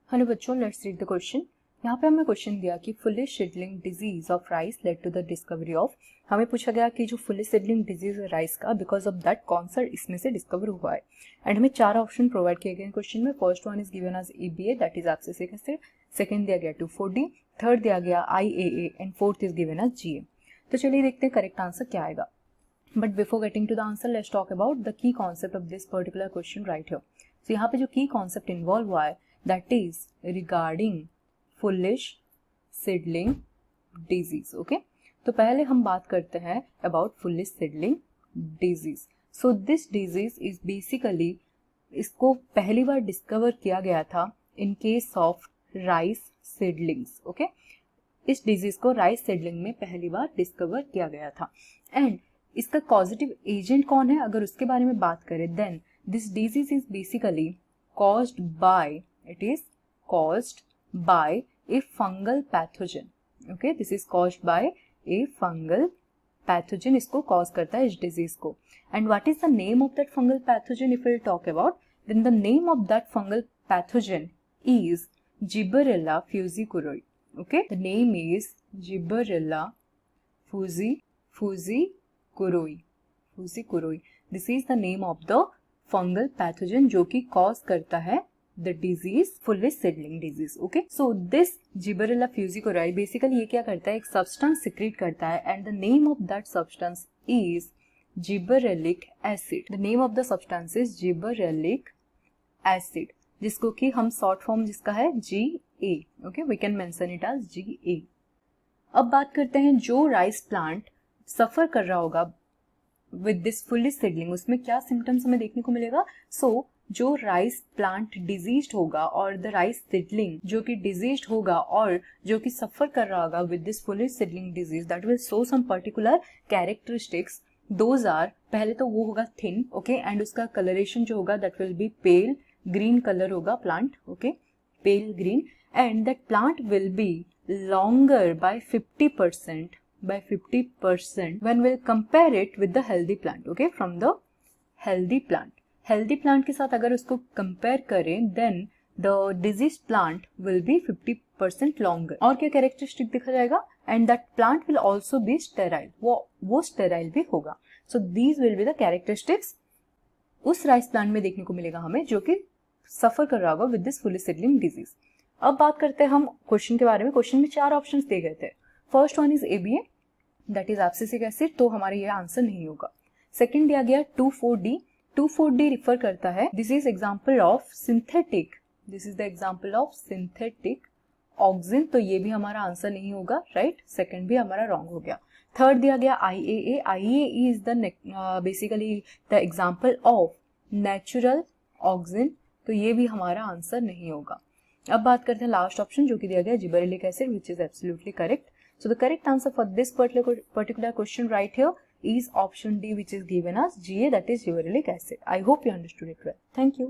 Hello बच्चों, let's read the question. यहाँ पे हमें क्वेश्चन दिया कि foolish seedling disease of rice led to the discovery of. हमें पूछा गया कि जो फुलिश सीडलिंग डिजीज है राइस का, बिकॉज ऑफ दैट कौन सा इसमें से डिस्कवर हुआ है। एंड हमें 4 ऑप्शन प्रोवाइड किए गए क्वेश्चन में। First one is given as EBA, that is abscisic acid. Second दिया गया 2,4-D, थर्ड दिया गया IAA and fourth is given as GA। तो चलिए देखते हैं करेक्ट आंसर क्या आएगा। But before getting to the answer, let's talk about the key concept of this particular question right here. तो यहाँ पे जो की कॉन्सेप्ट इन्वॉल्व हुआ है that is regarding foolish seedling disease. Okay, तो पहले हम बात करते हैं about foolish seedling disease. So this disease is basically, इसको पहली बार डिस्कवर किया गया था in case of rice seedlings. Okay, इस डिजीज को राइस सीडलिंग में पहली बार डिस्कवर किया गया था। एंड इसका कॉजेटिव एजेंट कौन है, अगर उसके बारे में बात करें, then this disease is basically caused by, it is caused by a fungal pathogen. Okay, this is caused by a fungal pathogen. इसको cause करता है इस disease को. And what is the name of that fungal pathogen if we'll talk about? Then the name of that fungal pathogen is Gibberella fusicuroi. Okay, the name is Gibberella fusicuroi. This is the name of the fungal pathogen जो कि cause करता है the disease foolish seedling disease. Okay, so this Gibberella fujikuroi basically ये क्या करता है, एक substance secrete करता है and the name of that substance is gibberellic acid. The name of the substance is gibberellic acid, जिसको कि हम शॉर्ट फॉर्म जिसका है GA। Okay, we can mention it as GA। अब बात करते हैं जो राइस प्लांट सफर कर रहा होगा विद दिस फुलिश सीडलिंग, उसमें क्या सिम्टम्स हमें देखने को मिलेगा। सो जो राइस प्लांट डिजीज्ड होगा और द राइस सीडलिंग जो कि डिजीज्ड होगा और जो कि सफर कर रहा होगा with this foolish seedling disease, that will show some particular characteristics. Those are, पहले तो वो होगा थिन, ओके, एंड उसका कलरेशन जो होगा that will be pale green colour होगा plant, okay, pale green, and that plant will be longer by 50% when we'll compare it with the healthy plant. Okay, from the healthy plant के साथ अगर उसको compare करें, then the diseased plant will be 50% longer. और क्या characteristic दिखा जाएगा, and that plant will also be sterile. वो sterile भी होगा. So these will be the characteristics उस राइस प्लांट में देखने को मिलेगा हमें जो कि सफर कर रहा होगा with this fulish seedling disease. अब बात करते हैं हम क्वेश्चन के बारे में। क्वेश्चन में 4 ऑप्शंस दिए गए थे। First one is ABA, that is abscisic acid, तो हमारा ये आंसर नहीं होगा। सेकंड दिया गया 2,4-D। 2,4-D रिफर करता है, this is example of synthetic, this is the example of synthetic auxin, तो ये भी हमारा आंसर नहीं होगा, राइट। सेकंड भी हमारा रॉन्ग हो गया। थर्ड दिया गया IAA। IAA is the basically the example of natural auxin, तो ये भी हमारा आंसर नहीं होगा। अब बात करते हैं लास्ट ऑप्शन जो कि दिया गया gibberellic acid, which is absolutely correct. So the correct answer for this particular question right here is option D, which is given as GA, that is gibberellic acid. I hope you understood it well. Thank you.